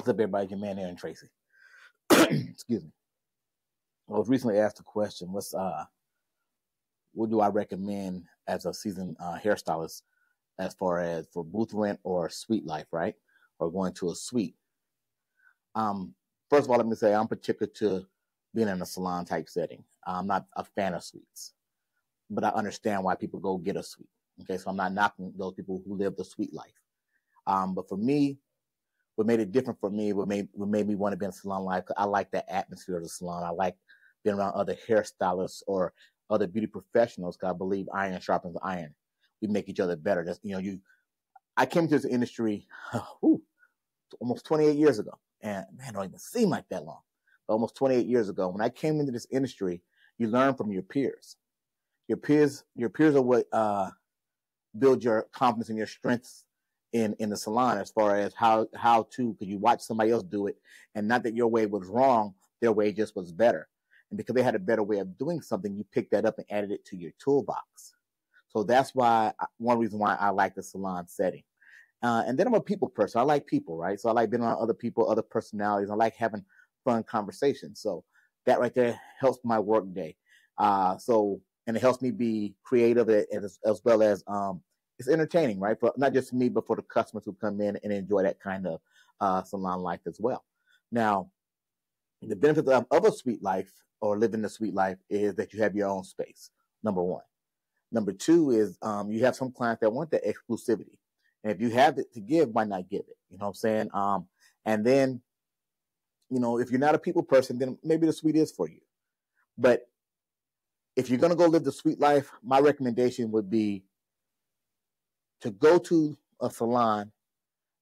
What's up, everybody? Your man, Aaron Tracy. Excuse me. I was recently asked a question. What do I recommend as a seasoned hairstylist as far as for booth rent or suite life, right? Or going to a suite. First of all, let me say I'm particular to being in a salon type setting. I'm not a fan of suites, but I understand why people go get a suite. Okay, so I'm not knocking those people who live the suite life. But for me, what made it different for me, what made me want to be in salon life, I like the atmosphere of the salon. I like being around other hairstylists or other beauty professionals because I believe iron sharpens iron. We make each other better. I came to this industry almost 28 years ago. And man, it don't even seem like that long. But almost 28 years ago, when I came into this industry, you learn from your peers. Your peers are what build your confidence and your strengths in the salon as far as how to, because you watch somebody else do it, and not that your way was wrong, their way just was better. And because they had a better way of doing something, you picked that up and added it to your toolbox. So that's one reason why I like the salon setting. And then I'm a people person. I like people, right? So I like being around other people, other personalities. I like having fun conversations. So that right there helps my work day. And it helps me be creative as well as it's entertaining, right? For not just me, but for the customers who come in and enjoy that kind of salon life as well. Now, the benefits of a suite life or living the suite life is that you have your own space, number one. Number two is you have some clients that want that exclusivity. And if you have it to give, why not give it? You know what I'm saying? And then, if you're not a people person, then maybe the suite is for you. But if you're going to go live the suite life, my recommendation would be to go to a salon,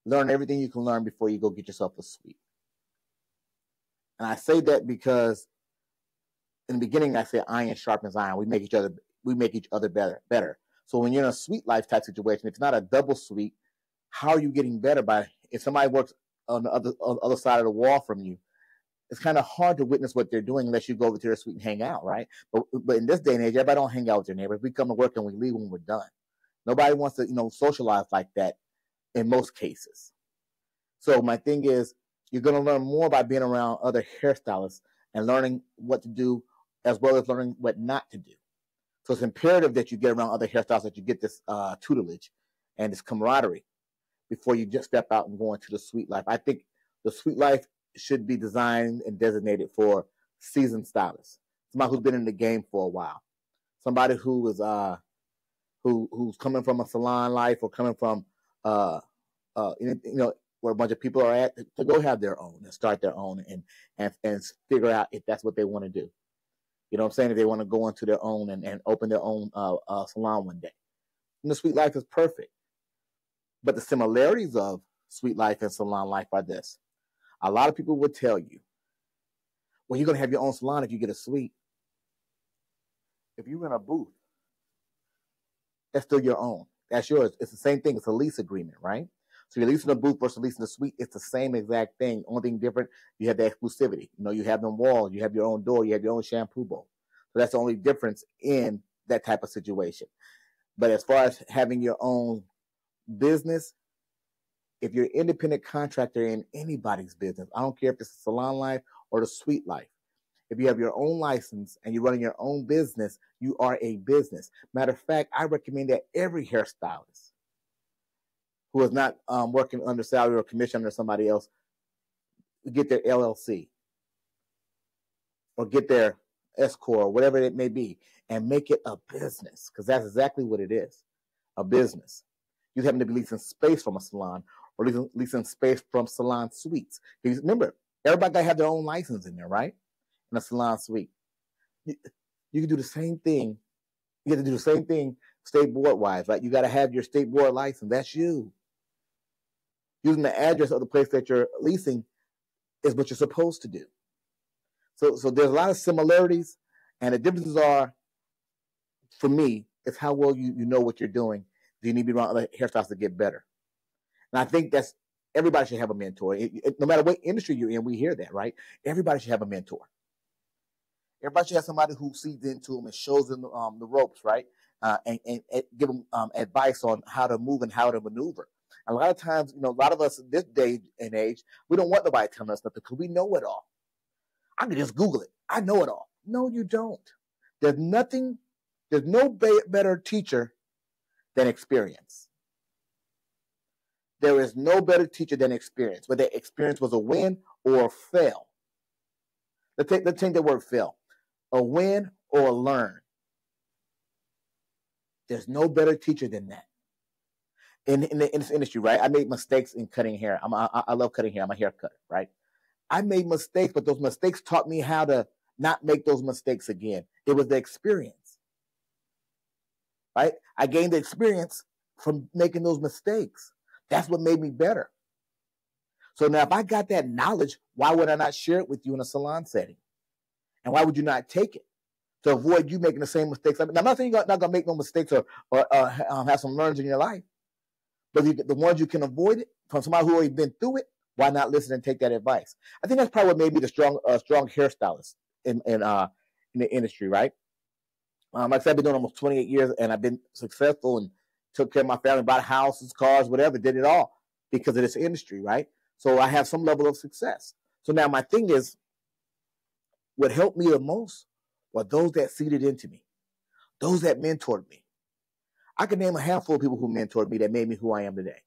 learn everything you can learn before you go get yourself a suite. And I say that because in the beginning, I said iron sharpens iron. We make each other better. So when you're in a suite life type situation, if it's not a double suite, how are you getting better if somebody works on the other side of the wall from you? It's kind of hard to witness what they're doing unless you go over to their suite and hang out, right? But in this day and age, everybody don't hang out with their neighbors. We come to work and we leave when we're done. Nobody wants to, socialize like that in most cases. So my thing is, you're going to learn more by being around other hairstylists and learning what to do as well as learning what not to do. So it's imperative that you get around other hairstylists, that you get this tutelage and this camaraderie before you just step out and go into the suite life. I think the suite life should be designed and designated for seasoned stylists, somebody who's been in the game for a while, somebody who is who's coming from a salon life or coming from where a bunch of people are at, to go have their own and start their own and figure out if that's what they want to do. You know what I'm saying? If they want to go into their own and open their own salon one day. And the suite life is perfect. But the similarities of suite life and salon life are this. A lot of people would tell you, well, you're going to have your own salon if you get a suite. If you're in a booth, that's still your own. That's yours. It's the same thing. It's a lease agreement, right? So you're leasing a booth versus leasing a suite. It's the same exact thing. Only thing different, you have the exclusivity. You have them walls. You have your own door. You have your own shampoo bowl. So that's the only difference in that type of situation. But as far as having your own business, if you're an independent contractor in anybody's business, I don't care if it's a salon life or the suite life. If you have your own license and you're running your own business, you are a business. Matter of fact, I recommend that every hairstylist who is not working under salary or commission under somebody else get their LLC or get their S-Corp or whatever it may be and make it a business, because that's exactly what it is, a business. You happen to be leasing space from a salon or leasing space from salon suites. Because remember, everybody got to have their own license in there, right? In a salon suite. You can do the same thing. You have to do the same thing state board-wise, right? You got to have your state board license. That's you. Using the address of the place that you're leasing is what you're supposed to do. So there's a lot of similarities, and the differences are, for me, it's how well you know what you're doing. Do you need to be around other hairstylists to get better? And I think everybody should have a mentor. No matter what industry you're in, we hear that, right? Everybody should have a mentor. Everybody should have somebody who sees into them and shows them the ropes, right? And give them advice on how to move and how to maneuver. And a lot of times, a lot of us in this day and age, we don't want nobody telling us nothing because we know it all. I can just Google it. I know it all. No, you don't. There's no better teacher than experience. There is no better teacher than experience, whether experience was a win or a fail. Let's take the word fail. A win or a learn. There's no better teacher than that. In this industry, right? I made mistakes in cutting hair. I love cutting hair. I'm a hair cutter, right? I made mistakes, but those mistakes taught me how to not make those mistakes again. It was the experience, right? I gained the experience from making those mistakes. That's what made me better. So now if I got that knowledge, why would I not share it with you in a salon setting? And why would you not take it? To avoid you making the same mistakes. I mean, I'm not saying you're not going to make no mistakes or have some learns in your life, but the ones you can avoid it from somebody who already been through it, why not listen and take that advice? I think that's probably what made me the strong hairstylist in the industry, right? Like I said, I've been doing almost 28 years, and I've been successful and took care of my family, bought houses, cars, whatever, did it all because of this industry, right? So I have some level of success. So now my thing is, what helped me the most were those that seeded into me, those that mentored me. I can name a handful of people who mentored me that made me who I am today.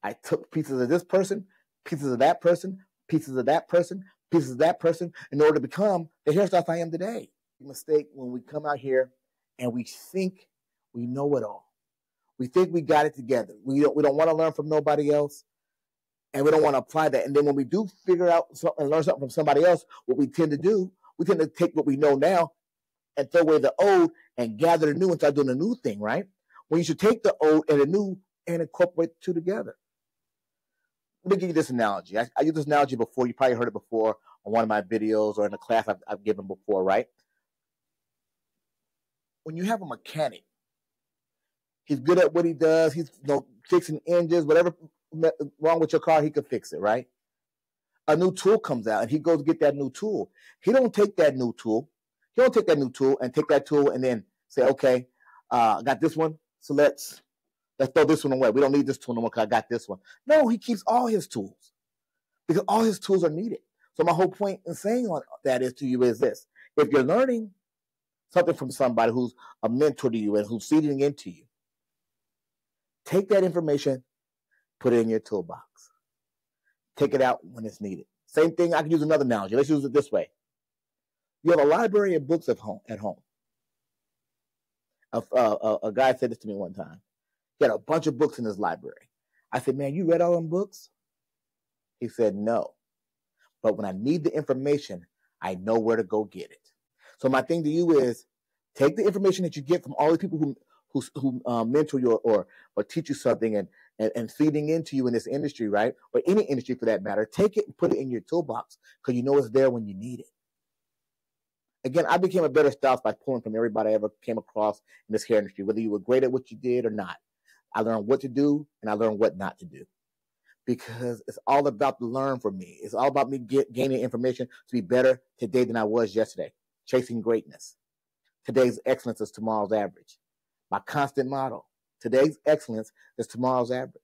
I took pieces of this person, pieces of that person, pieces of that person, pieces of that person in order to become the hairstylist I am today. Mistake when we come out here and we think we know it all. We think we got it together. We don't want to learn from nobody else, and we don't want to apply that. And then when we do figure out something and learn something from somebody else, what we tend to do, we tend to take what we know now and throw away the old and gather the new and start doing a new thing, right? When you should take the old and the new and incorporate the two together. Let me give you this analogy. I used this analogy before. You probably heard it before on one of my videos or in a class I've given before, right? When you have a mechanic, he's good at what he does. He's fixing engines, whatever wrong with your car, he could fix it, right? A new tool comes out, and he goes to get that new tool. He don't take that new tool. He don't take that new tool and take that tool and then say, okay, I got this one, so let's throw this one away. We don't need this tool no more because I got this one. No, he keeps all his tools because all his tools are needed. So my whole point in saying that is to you is this. If you're learning something from somebody who's a mentor to you and who's feeding into you, take that information, put it in your toolbox. Take it out when it's needed. Same thing, I can use another analogy. Let's use it this way. You have a library of books at home. A guy said this to me one time. He had a bunch of books in his library. I said, man, you read all them books? He said, no. But when I need the information, I know where to go get it. So my thing to you is take the information that you get from all the people who mentor you or teach you something and feeding into you in this industry, right? Or any industry for that matter. Take it and put it in your toolbox because you know it's there when you need it. Again, I became a better stylist by pulling from everybody I ever came across in this hair industry, whether you were great at what you did or not. I learned what to do and I learned what not to do because it's all about the learn for me. It's all about me gaining information to be better today than I was yesterday. Chasing greatness. Today's excellence is tomorrow's average. My constant motto. Today's excellence is tomorrow's average.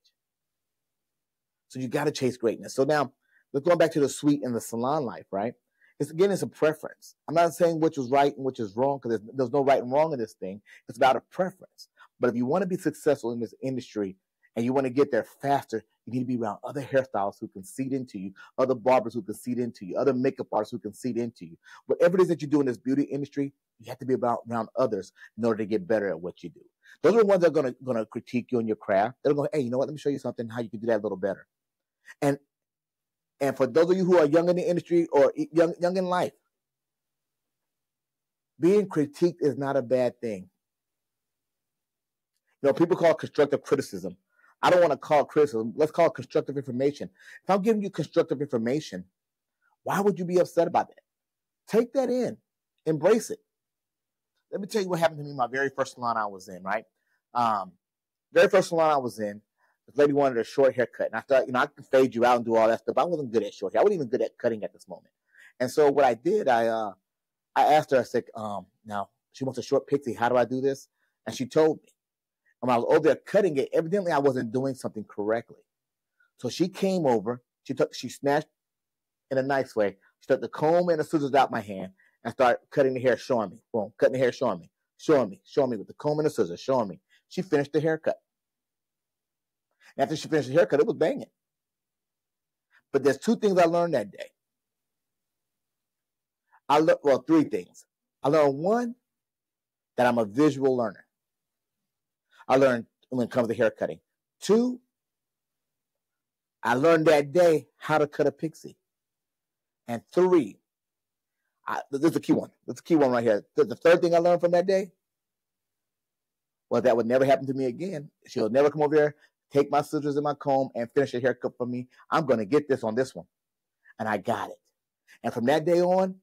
So you got to chase greatness. So now, let's go back to the suite and the salon life, right? It's a preference. I'm not saying which is right and which is wrong because there's no right and wrong in this thing. It's about a preference. But if you want to be successful in this industry and you want to get there faster, you need to be around other hairstylists who can seed into you, other barbers who can seed into you, other makeup artists who can seed into you. Whatever it is that you do in this beauty industry, you have to be around others in order to get better at what you do. Those are the ones that are going to critique you on your craft. They're going, hey, you know what? Let me show you something, how you can do that a little better. And for those of you who are young in the industry or young in life, being critiqued is not a bad thing. People call it constructive criticism. I don't want to call it criticism. Let's call it constructive information. If I'm giving you constructive information, why would you be upset about that? Take that in. Embrace it. Let me tell you what happened to me in my very first salon I was in, right? Very first salon I was in, this lady wanted a short haircut. And I thought, I can fade you out and do all that stuff. I wasn't good at short hair. I wasn't even good at cutting at this moment. And so what I did, I asked her, I said, now, she wants a short pixie. How do I do this? And she told me. When I was over there cutting it, evidently I wasn't doing something correctly. So she came over, she snatched in a nice way, she took the comb and the scissors out my hand and started cutting the hair, showing me. Boom, cutting the hair, showing me, showing me with the comb and the scissors, showing me. She finished the haircut. And after she finished the haircut, it was banging. But there's two things I learned that day. Three things. I learned one, that I'm a visual learner. I learned when it comes to hair cutting. Two, I learned that day how to cut a pixie. And three, this is the key one. This is the key one right here. The third thing I learned from that day was that would never happen to me again. She'll never come over there, take my scissors and my comb and finish a haircut for me. I'm going to get this on this one. And I got it. And from that day on,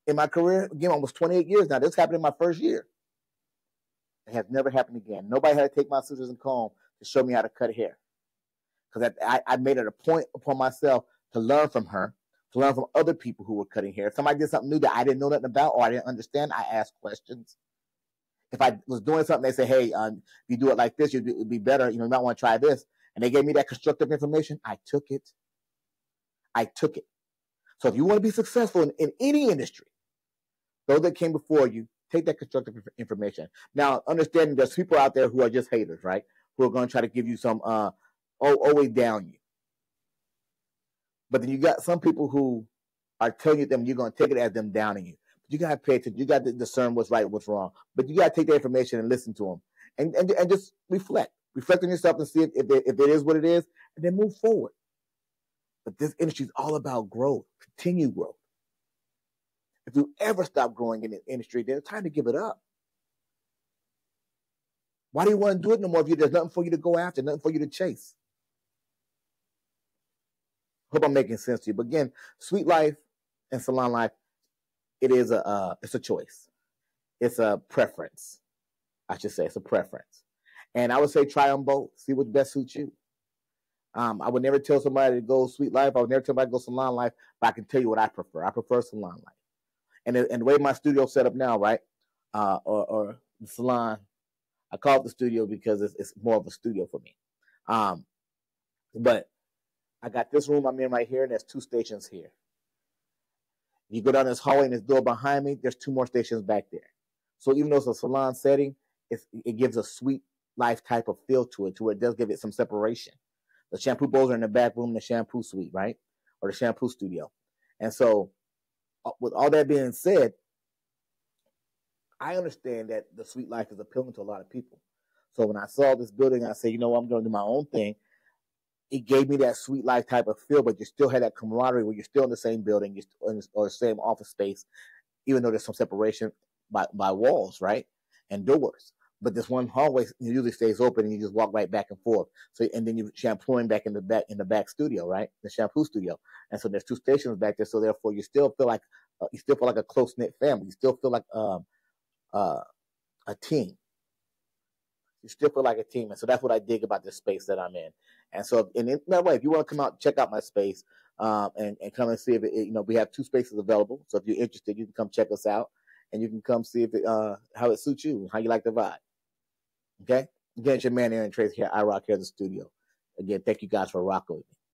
in my career, again, almost 28 years now, this happened in my first year. It has never happened again. Nobody had to take my scissors and comb to show me how to cut hair. Because I made it a point upon myself to learn from her, to learn from other people who were cutting hair. If somebody did something new that I didn't know nothing about or I didn't understand, I asked questions. If I was doing something, they say, hey, if you do it like this, it'd be better. You might want to try this. And they gave me that constructive information. I took it. So if you want to be successful in any industry, those that came before you, take that constructive information. Now, understanding there's people out there who are just haters, right? Who are going to try to give you some, always down you. But then you got some people who are telling you them you're going to take it as them downing you. But you got to pay attention. You got to discern what's right, what's wrong. But you got to take that information and listen to them, and just reflect on yourself and see if it is what it is, and then move forward. But this industry is all about growth, continued growth. If you ever stop growing in the industry, then it's time to give it up. Why do you want to do it no more if there's nothing for you to go after, nothing for you to chase? Hope I'm making sense to you. But again, sweet life and salon life, it's a choice. It's a preference. I should say it's a preference. And I would say try them both. See what best suits you. I would never tell somebody to go sweet life. I would never tell somebody to go salon life, but I can tell you what I prefer. I prefer salon life. And the way my studio's set up now, right, or the salon, I call it the studio because it's more of a studio for me. But I got this room I'm in right here, and there's 2 stations here. You go down this hallway and this door behind me, there's 2 more stations back there. So even though it's a salon setting, it gives a sweet life type of feel to it, to where it does give it some separation. The shampoo bowls are in the back room, the shampoo suite, right, or the shampoo studio. And so with all that being said, I understand that the sweet life is appealing to a lot of people. So when I saw this building, I said, I'm going to do my own thing. It gave me that sweet life type of feel, but you still had that camaraderie where you're still in the same building or the same office space, even though there's some separation by walls, right, and doors. But this one hallway usually stays open, and you just walk right back and forth. So, and then you're shampooing back in the back studio, right, the shampoo studio. And so there's 2 stations back there. So therefore, you still feel like a close knit family. You still feel like a team. You still feel like a team. And so that's what I dig about this space that I'm in. And so, that way, if you want to come out, check out my space, and come and see if we have 2 spaces available. So if you're interested, you can come check us out, and you can come see if how it suits you and how you like the vibe. Okay? Again, it's your man, Aaron Trace here. I rock here at the studio. Again, thank you guys for rocking with me.